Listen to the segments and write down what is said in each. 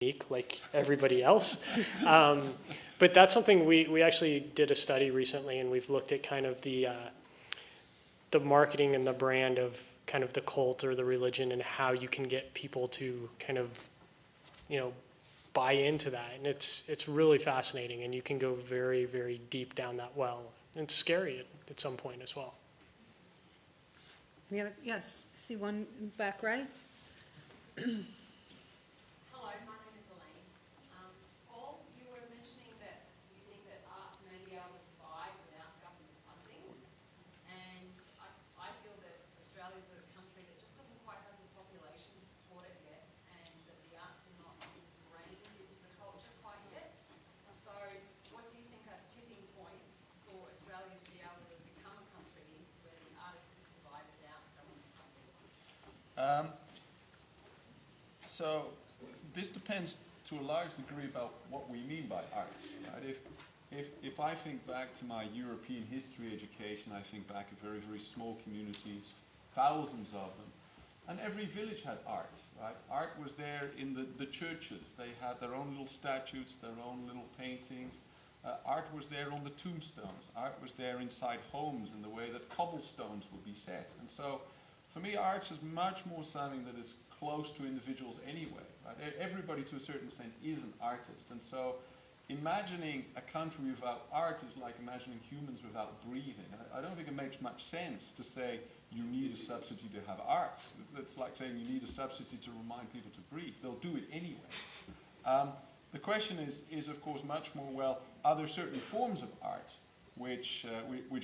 unique like everybody else. But that's something we actually did a study recently, and we've looked at kind of the marketing and the brand of kind of the cult or the religion and how you can get people to kind of, buy into that. And it's really fascinating, and you can go very, very deep down that well. And it's scary at some point as well. Any other? Yes, I see one back right. Hello, my name is Elaine. Paul, you were mentioning that you think that art may be able to survive without government funding, and I feel that Australia is a country that just doesn't quite have the population to support it yet, and that the arts are not ingrained into the culture quite yet. So what do you think are tipping points for Australia to be able to become a country where the artists can survive without government funding? So this depends to a large degree about what we mean by arts. Right? If I think back to my European history education, I think back at very, very small communities, thousands of them, and every village had art. Right? Art was there in the churches. They had their own little statues, their own little paintings. Art was there on the tombstones. Art was there inside homes in the way that cobblestones would be set. And so for me, arts is much more something that is close to individuals anyway. Right? Everybody to a certain extent is an artist. And so imagining a country without art is like imagining humans without breathing. I don't think it makes much sense to say you need a subsidy to have art. It's like saying you need a subsidy to remind people to breathe. They'll do it anyway. The question is of course much more, well, are there certain forms of art which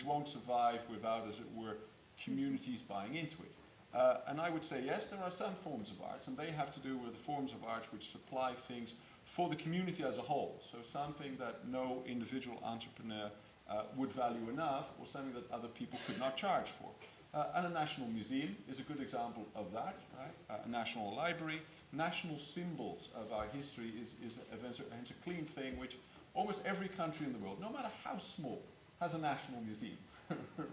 won't survive without, as it were, communities buying into it? And I would say yes, there are some forms of arts, and they have to do with the forms of art which supply things for the community as a whole. So something that no individual entrepreneur would value enough, or something that other people could not charge for. And a national museum is a good example of that, right? A national library. National symbols of our history is a clean thing which almost every country in the world, no matter how small, has a national museum.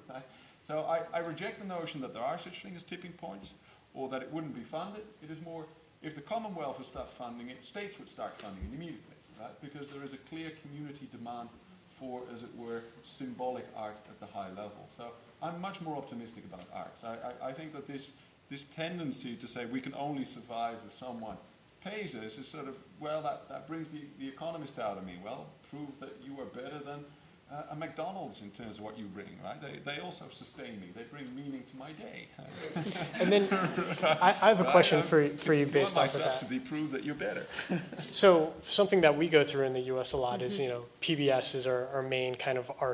Right? So I reject the notion that there are such things as tipping points, or that it wouldn't be funded. It is more, if the Commonwealth would start funding it, states would start funding it immediately, right? Because there is a clear community demand for, as it were, symbolic art at the high level. So I'm much more optimistic about arts. I think that this tendency to say we can only survive if someone pays us is sort of, well, that brings the economist out of me. Well, prove that you are better than a McDonald's in terms of what you bring, right? They also sustain me. They bring meaning to my day. And then I have a question for you based off of that. Subsidy, prove that you're better. So something that we go through in the U.S. a lot is, PBS is our main kind of arts